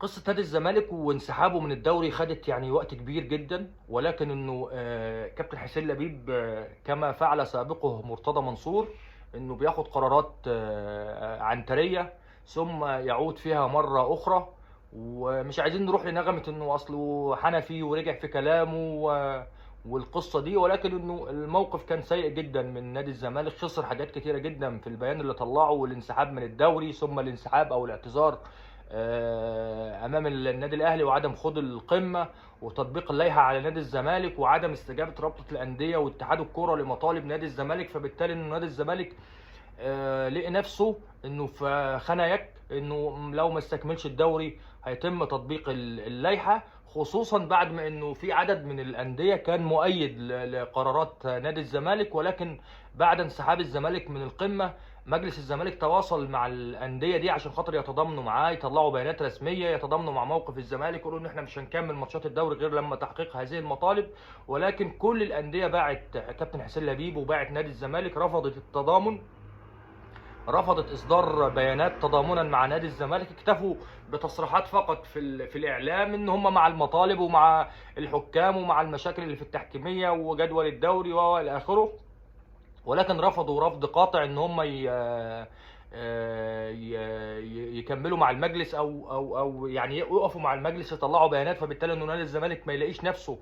قصة نادي الزمالك وانسحابه من الدوري خدت يعني وقت كبير جدا، ولكن انه كابتن حسين لبيب كما فعل سابقه مرتضى منصور انه بياخد قرارات عنترية ثم يعود فيها مرة اخرى. ومش عايزين نروح لنغمة انه اصله حنفي ورجع في كلامه والقصة دي، ولكن انه الموقف كان سيء جدا من نادي الزمالك. خسر حاجات كتيرة جدا في البيان اللي طلعه، والانسحاب من الدوري ثم الانسحاب او الاعتذار امام النادي الاهلي، وعدم خوض القمه وتطبيق اللائحه على نادي الزمالك، وعدم استجابه رابطه الانديه واتحاد الكره لمطالب نادي الزمالك. فبالتالي انه نادي الزمالك لقي نفسه انه في خنايك، انه لو ما استكملش الدوري هيتم تطبيق اللائحه، خصوصا بعد ما انه في عدد من الانديه كان مؤيد لقرارات نادي الزمالك. ولكن بعد انسحاب الزمالك من القمه، مجلس الزمالك تواصل مع الانديه دي عشان خاطر يتضامنوا معاه، يطلعوا بيانات رسميه يتضامنوا مع موقف الزمالك، يقولوا ان احنا مش هنكمل ماتشات الدوري غير لما تحقيق هذه المطالب. ولكن كل الانديه باعت كابتن حسين لبيب وباعت نادي الزمالك، رفضت التضامن، رفضت اصدار بيانات تضامنا مع نادي الزمالك، اكتفوا بتصريحات فقط في الاعلام ان هم مع المطالب ومع الحكام ومع المشاكل اللي في التحكيميه وجدول الدوري والى اخره. ولكن رفضوا رفض قاطع ان هم يكملوا مع المجلس او يعني يقفوا مع المجلس يطلعوا بيانات. فبالتالي انه نادي الزمالك ما يلاقيش نفسه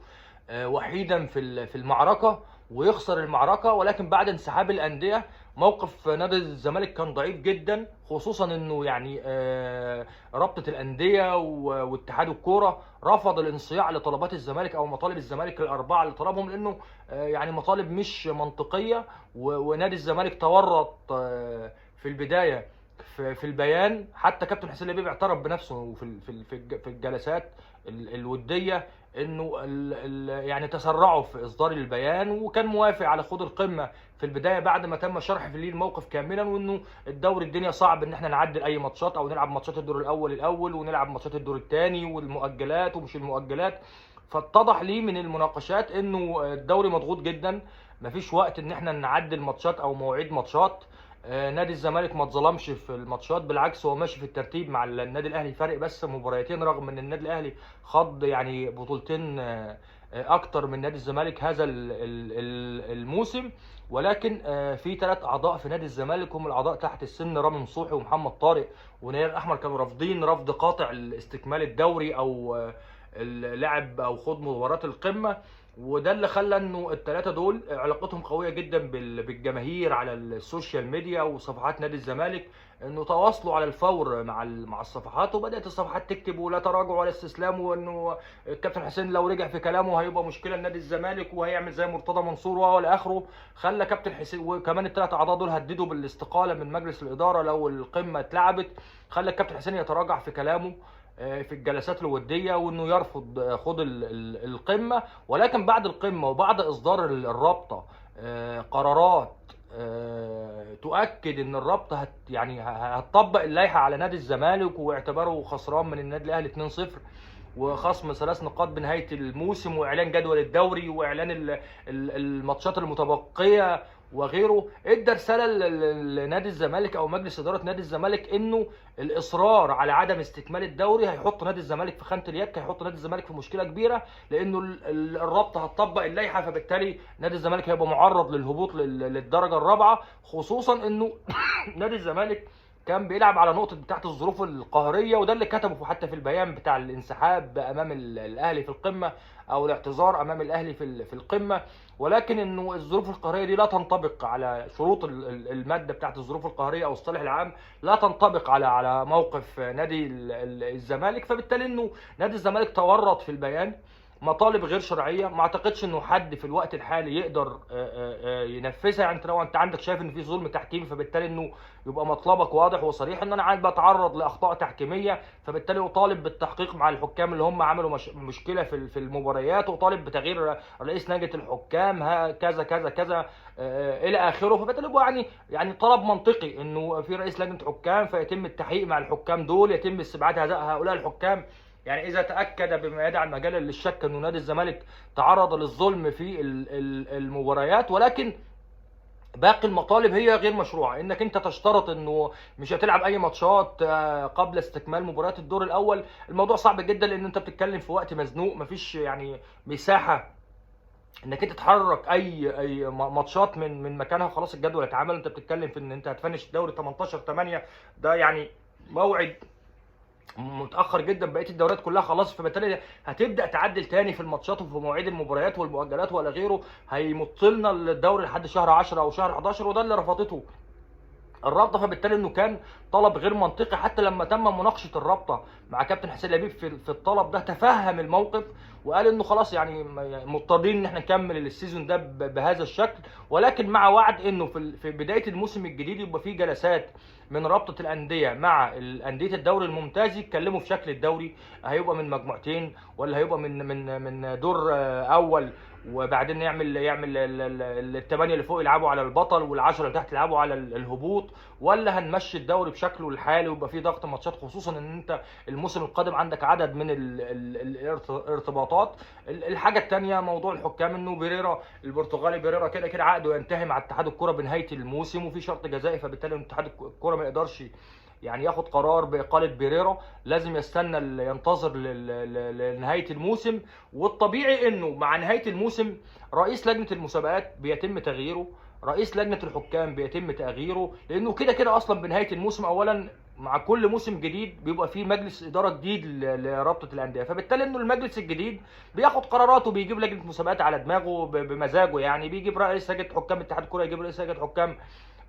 وحيدا في المعركه ويخسر المعركه. ولكن بعد انسحاب الانديه، موقف نادي الزمالك كان ضعيف جدا، خصوصا انه يعني رابطه الانديه واتحاد الكوره رفض الانصياع لطلبات الزمالك او مطالب الزمالك الاربعه اللي طلبهم، لانه يعني مطالب مش منطقيه. ونادي الزمالك تورط في البدايه في البيان. حتى كابتن حسين لبيب اعترف بنفسه في الجلسات الوديه انه يعني تسرعوا في اصدار البيان، وكان موافق على خوض القمه في البدايه بعد ما تم شرح في ليه الموقف كاملا، وانه الدوري الدنيا صعب ان احنا نعدل اي ماتشات او نلعب ماتشات الدور الاول ونلعب ماتشات الدور الثاني والمؤجلات ومش المؤجلات. فاتضح لي من المناقشات انه الدوري مضغوط جدا، مفيش وقت ان احنا نعدل ماتشات او مواعيد ماتشات. نادي الزمالك ما اتظلمش في الماتشات، بالعكس هو ماشي في الترتيب مع النادي الاهلي، فرق بس مباريتين، رغم ان النادي الاهلي خض يعني بطولتين اكتر من نادي الزمالك هذا الموسم. ولكن في 3 اعضاء في نادي الزمالك هم الاعضاء تحت السن، رامي نصوحي ومحمد طارق ونير احمر، كانوا رافضين رفض قاطع استكمال الدوري او لعب او خوض مباراه القمه. وده اللي خلى انه الثلاثه دول علاقتهم قويه جدا بالجماهير على السوشيال ميديا وصفحات نادي الزمالك، انه تواصلوا على الفور مع الصفحات، وبدات الصفحات تكتب ولا تراجع ولا استسلام، وانه الكابتن حسين لو رجع في كلامه هيبقى مشكله لنادي الزمالك وهيعمل زي مرتضى منصور والى اخره. خلى كابتن حسين وكمان ال3 اعضاء دول هددوا بالاستقاله من مجلس الاداره لو القمه اتلعبت. خلى الكابتن حسين يتراجع في كلامه في الجلسات الوديه، وانه يرفض خوض القمه. ولكن بعد القمه وبعد اصدار الرابطه قرارات تؤكد ان الرابطه يعني هتطبق اللائحه على نادي الزمالك، واعتبره خسران من النادي الاهلي 2-0 وخصم 3 نقاط بنهايه الموسم، واعلان جدول الدوري واعلان الماتشات المتبقيه وغيره، ادى رساله لنادي الزمالك او مجلس اداره نادي الزمالك انه الاصرار على عدم استكمال الدوري هيحط نادي الزمالك في خانه اليك، هيحط نادي الزمالك في مشكله كبيره، لانه الرابطه هتطبق اللائحه. فبالتالي نادي الزمالك هيبقى معرض للهبوط للدرجه الرابعه، خصوصا انه نادي الزمالك كان بيلعب على نقطه تحت الظروف القهريه، وده اللي كتبه حتى في البيان بتاع الانسحاب امام الاهلي في القمه او الاعتذار امام الاهلي في القمه. ولكن انه الظروف القهريه دي لا تنطبق على شروط الماده بتاعت الظروف القهريه او الصالح العام، لا تنطبق على موقف نادي الزمالك. فبالتالي انه نادي الزمالك تورط في البيان مطالب غير شرعيه، ما اعتقدش انه حد في الوقت الحالي يقدر ينفذها. يعني انت لو انت عندك شايف ان في ظلم تحكيمي، فبالتالي انه يبقى مطلبك واضح وصريح ان انا عايز بتعرض لاخطاء تحكيميه، فبالتالي اطالب بالتحقيق مع الحكام اللي هم عملوا مشكله في المباريات، واطالب بتغيير رئيس لجنه الحكام كذا كذا كذا الى اخره. فبالتالي يبقى يعني طلب منطقي انه في رئيس لجنه حكام، فيتم التحقيق مع الحكام دول، يتم استبعاد هؤلاء الحكام. يعني اذا تاكد بما يدعي المجال للشك انه نادي الزمالك تعرض للظلم في المباريات. ولكن باقي المطالب هي غير مشروعه، انك انت تشترط انه مش هتلعب اي ماتشات قبل استكمال مباريات الدور الاول. الموضوع صعب جدا لان انت بتتكلم في وقت مزنوق، مفيش يعني مساحه انك انت تحرك اي ماتشات من مكانها. خلاص الجدول اتعمل، انت بتتكلم في ان انت هتفنش الدوري 18/8، ده يعني موعد متاخر جدا. بقيه الدوريات كلها خلاص، فبالتالي هتبدا تعدل تاني في الماتشات وفي مواعيد المباريات والمؤجلات ولا غيره، هيمط لنا الدوري لحد شهر 10 او شهر 11، وده اللي رفضته الرابطه. فبالتالي انه كان طلب غير منطقي. حتى لما تم مناقشه الرابطه مع كابتن حسين لبيب في الطلب ده، تفهم الموقف وقال انه خلاص يعني مضطرين ان احنا نكمل السيزون ده بهذا الشكل، ولكن مع وعد انه في بدايه الموسم الجديد يبقى في جلسات من رابطه الانديه مع انديه الدوري الممتاز، يتكلموا في شكل الدوري. هيبقى من مجموعتين ولا هيبقى من دور اول، وبعدين يعمل الثمانيه اللي فوق يلعبوا على البطل والعشره اللي تحت يلعبوا على الهبوط، ولا هنمشي الدوري بشكله الحالي ويبقى فيه ضغط ماتشات، خصوصا ان انت الموسم القادم عندك عدد من الارتباطات. الحاجه الثانيه موضوع الحكام، انه بيريرا البرتغالي بيريرا كده كده عقده ينتهي مع اتحاد الكره بنهايه الموسم، وفي شرط جزائي، فبالتالي اتحاد الكره ما يقدرش يعني ياخد قرار باقاله بيريرا، لازم يستنى ينتظر لنهايه الموسم. والطبيعي انه مع نهايه الموسم رئيس لجنه المسابقات بيتم تغييره، رئيس لجنه الحكام بيتم تغييره، لانه كده كده اصلا بنهايه الموسم اولا مع كل موسم جديد بيبقى فيه مجلس اداره جديد لرابطه الانديه، فبالتالي انه المجلس الجديد بياخد قراراته، بيجيب لجنه مسابقات على دماغه بمزاجه، يعني بيجيب رئيس لجنه حكام اتحاد الكره، يجيب رئيس لجنه حكام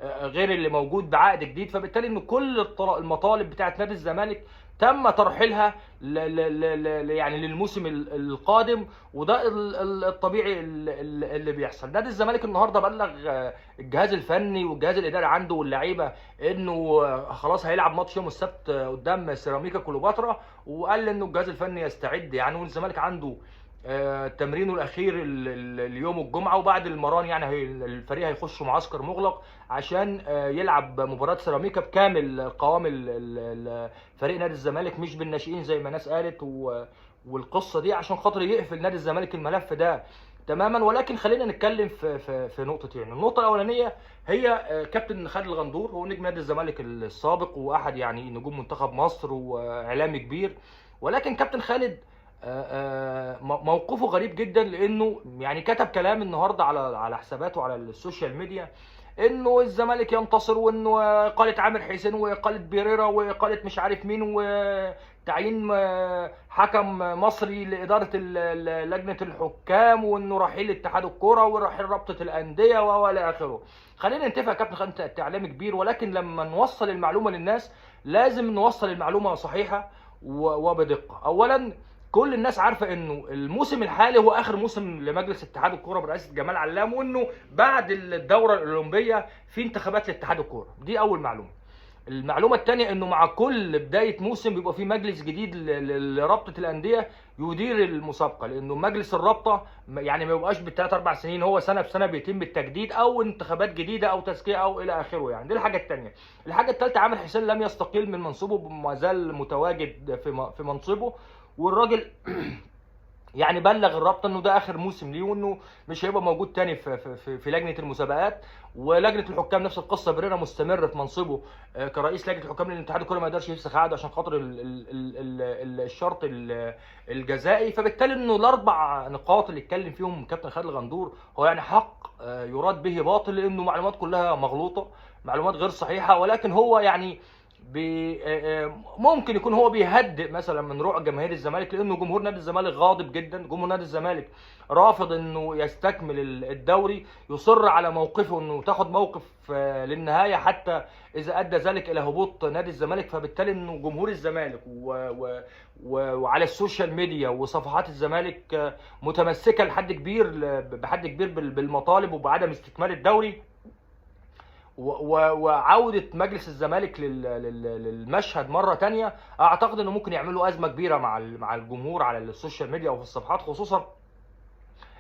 غير اللي موجود بعقد جديد. فبالتالي ان كل المطالب بتاعه نادي الزمالك تم ترحيلها يعني للموسم القادم، وده الطبيعي اللي بيحصل. نادي الزمالك النهارده بلغ الجهاز الفني والجهاز الاداري عنده واللعيبه انه خلاص هيلعب ماتش يوم السبت قدام سيراميكا كليوباترا، وقال انه الجهاز الفني يستعد يعني، والزمالك عنده تمرينه الاخير اليوم الجمعه، وبعد المران يعني الفريق هيخش معسكر مغلق عشان يلعب مباراه سيراميكا بكامل قوام فريق نادي الزمالك، مش بالناشئين زي ما ناس قالت والقصه دي، عشان خاطر يقفل نادي الزمالك الملف ده تماما. ولكن خلينا نتكلم في نقطتين. النقطه الاولانيه هي كابتن خالد الغندور، هو نجم نادي الزمالك السابق واحد يعني نجوم منتخب مصر واعلامي كبير، ولكن كابتن خالد موقفه غريب جدا، لانه يعني كتب كلام النهارده على حساباته على السوشيال ميديا انه الزمالك ينتصر، وانه اقاله عامر حسين واقاله بيريرا واقاله مش عارف مين وتعيين حكم مصري لاداره لجنه الحكام، وانه رحيل اتحاد الكوره ورحيل رابطه الانديه والى اخره. خلينا نتفق يا كابتن خالد، انت اعلامي كبير، ولكن لما نوصل المعلومه للناس لازم نوصل المعلومه صحيحه وبدقه. اولا كل الناس عارفه انه الموسم الحالي هو اخر موسم لمجلس اتحاد الكوره برئاسه جمال علام، وانه بعد الدوره الاولمبيه في انتخابات لاتحاد الكوره. دي اول معلومه. المعلومه الثانيه انه مع كل بدايه موسم بيبقى في مجلس جديد لرابطه الانديه يدير المسابقه، لانه مجلس الرابطه يعني ما يبقاش بالثلاث اربع سنين، هو سنه بسنه بيتم التجديد او انتخابات جديده او تزكيه او الى اخره يعني. دي الحاجه الثانيه. الحاجه الثالثه عامر حسين لم يستقيل من منصبه، ما زال متواجد في منصبه، والراجل يعني بلغ الرابطه انه ده اخر موسم ليه، وانه مش هيبقى موجود تاني في لجنه المسابقات. ولجنه الحكام نفس القصه، بريرا مستمر في منصبه كرئيس لجنه الحكام، لان الاتحاد الكوري ما يقدرش يفسخ عقده عشان خاطر الشرط الجزائي. فبالتالي انه الاربع نقاط اللي اتكلم فيهم كابتن خالد الغندور هو يعني حق يراد به باطل، لانه معلومات كلها مغلوطه، معلومات غير صحيحه. ولكن هو يعني ممكن يكون هو بيهدئ مثلا من روع جماهير الزمالك، لانه جمهور نادي الزمالك غاضب جدا. جمهور نادي الزمالك رافض انه يستكمل الدوري، يصر على موقفه انه تاخد موقف للنهايه حتى اذا ادى ذلك الى هبوط نادي الزمالك. فبالتالي انه جمهور الزمالك وعلى السوشيال ميديا وصفحات الزمالك متمسكه بحد كبير بالمطالب وبعدم استكمال الدوري، وعودة مجلس الزمالك للمشهد مرة تانية. اعتقد انه ممكن يعملوا ازمة كبيرة مع الجمهور على السوشيال ميديا وفي الصفحات، خصوصا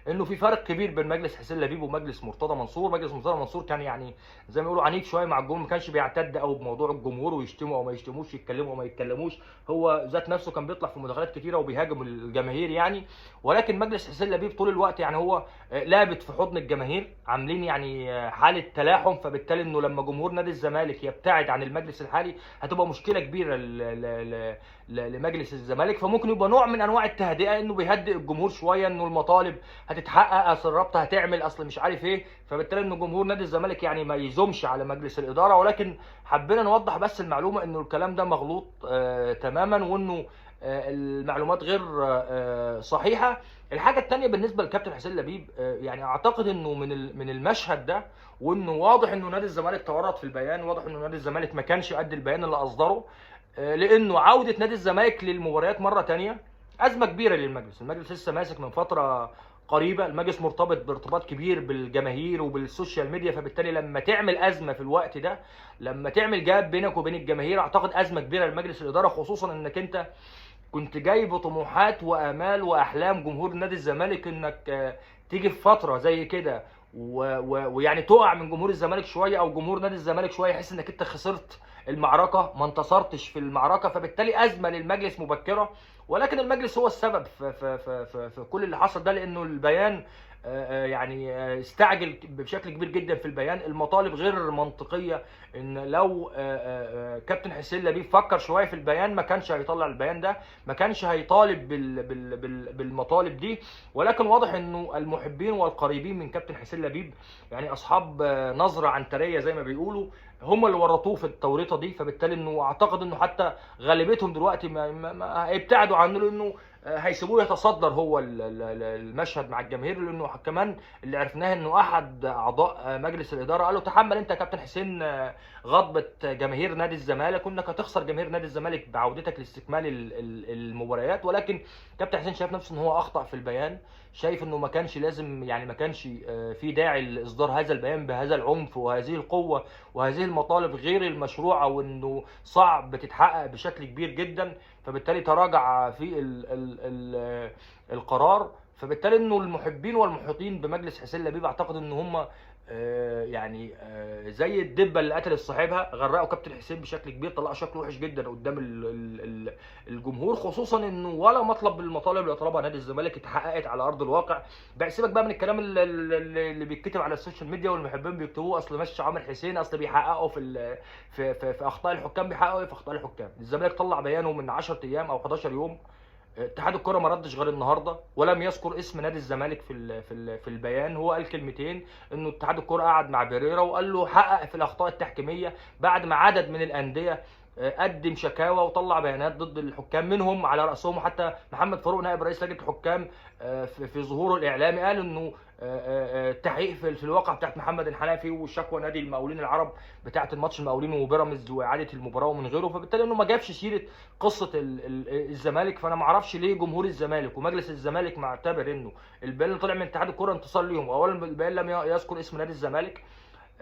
انه في فرق كبير بين مجلس حسين لبيب ومجلس مرتضى منصور. مجلس مرتضى منصور كان يعني زي ما بيقولوا عنيف شويه مع الجمهور، ما كانش بيعتد قوي بموضوع الجمهور ويشتموا او ما يشتموش، يتكلموا او ما يتكلموش. هو ذات نفسه كان بيطلع في مداخلات كتيره وبيهاجم الجماهير يعني. ولكن مجلس حسين لبيب طول الوقت يعني هو لابت في حضن الجماهير، عاملين يعني حاله تلاحم، فبالتالي انه لما جمهور نادي الزمالك يبتعد عن المجلس الحالي هتبقى مشكله كبيره لمجلس الزمالك. فممكن يبقى نوع من انواع التهدئه، انه بيهدئ الجمهور شويه، انه المطالب هتتحقق، اصل الرابطه هتعمل، اصل مش عارف ايه. فبالتالي انه جمهور نادي الزمالك يعني ما يزومش على مجلس الاداره. ولكن حبينا نوضح بس المعلومه انه الكلام ده مغلوط تماما، وانه المعلومات غير صحيحه. الحاجه الثانيه بالنسبه لكابتن حسين لبيب، يعني اعتقد انه من المشهد ده، وانه واضح انه نادي الزمالك تورط في البيان، واضح انه نادي الزمالك ما كانش قد البيان اللي اصدره، لانه عوده نادي الزمالك للمباريات مره ثانيه ازمه كبيره للمجلس. المجلس لسه ماسك من فتره قريبه، المجلس مرتبط بارتباط كبير بالجماهير وبالسوشيال ميديا، فبالتالي لما تعمل ازمه في الوقت ده، لما تعمل جاب بينك وبين الجماهير، اعتقد ازمه كبيره لمجلس الاداره، خصوصا انك انت كنت جاي بطموحات وامال واحلام جمهور نادي الزمالك انك تيجي في فتره زي كده ويعني تقع من جمهور الزمالك شويه، او جمهور نادي الزمالك شويه يحس انك انت خسرت المعركه، ما انتصرتش في المعركه، فبالتالي ازمه للمجلس مبكره. ولكن المجلس هو السبب في كل اللي حصل ده، لانه البيان يعني استعجل بشكل كبير جدا في البيان. المطالب غير منطقيه، ان لو كابتن حسين لبيب فكر شويه في البيان ما كانش هيطلع البيان ده، ما كانش هيطالب بالمطالب دي. ولكن واضح انه المحبين والقريبين من كابتن حسين لبيب، يعني اصحاب نظره عنتريه زي ما بيقولوا، هم اللي ورطوه في التوريطه دي. فبالتالي انه اعتقد انه حتى غالبيتهم دلوقتي ما هيبتعدوا عنه، لانه هيسيبوه يتصدر هو المشهد مع الجماهير. لانه كمان اللي عرفناه انه احد اعضاء مجلس الاداره قال له تحمل انت يا كابتن حسين غضبه جماهير نادي الزمالك، وانك هتخسر جماهير نادي الزمالك بعودتك لاستكمال المباريات. ولكن كابتن حسين شايف نفسه ان هو اخطا في البيان، شايف انه ما كانش لازم، يعني ما كانش في داعي لاصدار هذا البيان بهذا العنف وهذه القوه وهذه المطالب غير المشروعه، وانه صعب تتحقق بشكل كبير جدا. فبالتالي تراجع في القرار. فبالتالي انه المحبين والمحيطين بمجلس حسين لبيب اعتقد ان هم يعني زي الدبه اللي قتلت صاحبها، غرقوا كابتن حسين بشكل كبير، طلع شكله وحش جدا قدام الجمهور، خصوصا انه ولا مطلب من المطالب اللي طلبها نادي الزمالك اتحققت على ارض الواقع. سيبك بقى من الكلام اللي بيتكتب على السوشيال ميديا والمحبين بيكتبوه، اصل مشي عامر حسين، اصل بيحققوا في اخطاء الحكام. بيحققوا ايه في اخطاء الحكام؟ الزمالك طلع بيانه من 10 ايام او 11 يوم، اتحاد الكره ما ردش غير النهارده، ولم يذكر اسم نادي الزمالك في البيان. هو قال كلمتين، انه اتحاد الكره قعد مع بيريرا وقال له حقق في الاخطاء التحكيميه، بعد ما عدد من الانديه قدم شكاوى وطلع بيانات ضد الحكام، منهم على راسهم حتى محمد فاروق نائب رئيس لجنه الحكام في ظهوره الاعلامي قال انه التحقيق في الواقعه بتاعت محمد الحنفي وشكوى نادي المقاولين العرب بتاعت الماتش المقاولين وبيراميدز واعاده المباراه ومن غيره. فبالتالي انه ما جابش سيره قصه الزمالك. فانا ما اعرفش ليه جمهور الزمالك ومجلس الزمالك معتبر انه البيان اللي طلع من اتحاد الكره انتصار ليهم. اولا البيان لم يذكر اسم نادي الزمالك،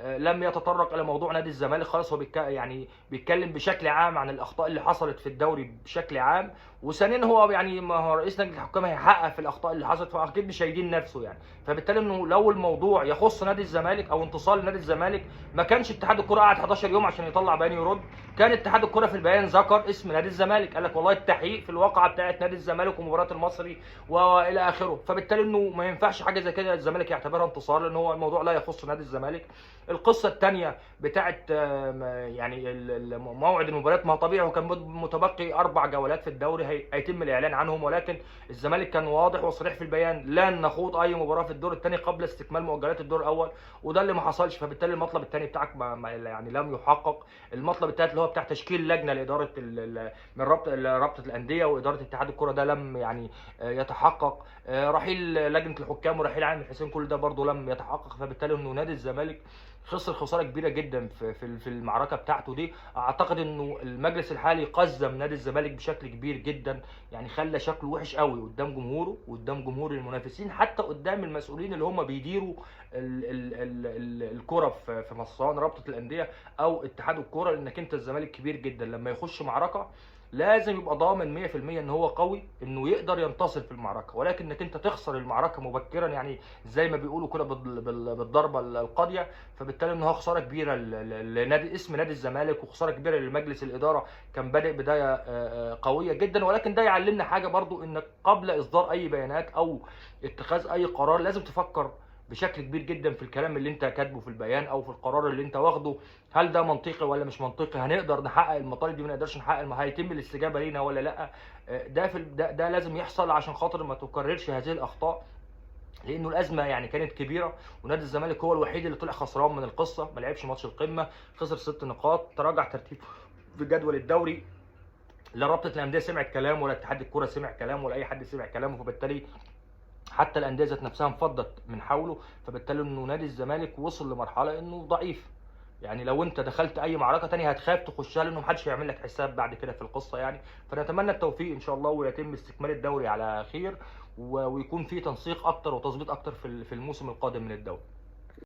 لم يتطرق الى موضوع نادي الزمالك خالص، هو يعني بيتكلم بشكل عام عن الاخطاء اللي حصلت في الدوري بشكل عام. وثانيا هو يعني ما هو رئيس لجنه الحكام هيحقق في الاخطاء اللي حصلت، فاكيد مش هيدين نفسه يعني. فبالتالي انه لو الموضوع يخص نادي الزمالك او انتصار لنادي الزمالك، ما كانش اتحاد الكره قعد 11 يوم عشان يطلع بيان يرد. كان اتحاد الكره في البيان ذكر اسم نادي الزمالك، قال لك والله التحقيق في الواقعه بتاعت نادي الزمالك ومباراه المصري والى اخره. فبالتالي انه ما ينفعش حاجه زي كده الزمالك يعتبرها انتصار، لان هو الموضوع لا يخص نادي الزمالك. القصه الثانيه بتاعت يعني موعد المباريات، ما هو طبيعي وكان متبقي 4 جولات في الدوري هيتم الاعلان عنهم، ولكن الزمالك كان واضح وصريح في البيان لن نخوض اي مباراه في الدور الثاني قبل استكمال مؤجلات الدور الاول، وده اللي ما حصلش. فبالتالي المطلب الثاني بتاعك يعني لم يحقق. المطلب الثالث اللي هو بتاع تشكيل لجنه لاداره من رابطه الانديه واداره اتحاد الكره، ده لم يعني يتحقق. رحيل لجنه الحكام ورحيل عامر حسين، كل ده برضه لم يتحقق. فبالتالي انه نادي الزمالك خسر خساره كبيره جدا في المعركه بتاعته دي. اعتقد انه المجلس الحالي قزم نادي الزمالك بشكل كبير جدا، يعني خلى شكله وحش قوي قدام جمهوره وقدام جمهور المنافسين، حتى قدام المسؤولين اللي هم بيديروا الكره في مصر، سواء رابطه الانديه او اتحاد الكره. لانك انت الزمالك كبير جدا لما يخش معركه لازم يبقى ضامن 100% ان هو قوي، انه يقدر ينتصر في المعركه. ولكن انك انت تخسر المعركه مبكرا، يعني زي ما بيقولوا كده بالضربه القاضيه، فبالتالي ان هو خساره كبيره لنادي، اسم نادي الزمالك، وخساره كبيره لمجلس الاداره. كان بادئ بدايه قويه جدا. ولكن ده يعلمنا حاجه برضو، انك قبل اصدار اي بيانات او اتخاذ اي قرار لازم تفكر بشكل كبير جدا في الكلام اللي انت كاتبه في البيان او في القرار اللي انت واخده. هل ده منطقي ولا مش منطقي؟ هنقدر نحقق المطالب دي؟ ما نقدرش نحقق، ما هيتم الاستجابه لينا ولا لا؟ ده لازم يحصل عشان خاطر ما تكررش هذه الاخطاء، لانه الازمه يعني كانت كبيره. ونادي الزمالك هو الوحيد اللي طلع خسران من القصه، ما لعبش ماتش القمه، خسر 6 نقاط، تراجع ترتيبه في جدول الدوري. لا رابطه الانديه سمعت كلامه، ولا اتحاد الكره سمع كلامه، ولا اي حد سمع كلامه. فبالتالي حتى الانديه ذات نفسها انفضت من حوله. فبالتالي انه نادي الزمالك وصل لمرحله انه ضعيف. يعني لو انت دخلت اي معركه تانية هتخاف تخشها، لانه محدش هيعمل لك حساب بعد كده في القصه يعني. فنتمنى التوفيق ان شاء الله، ويتم استكمال الدوري على خير، ويكون في تنسيق اكتر وتظبيط اكتر في الموسم القادم من الدوري.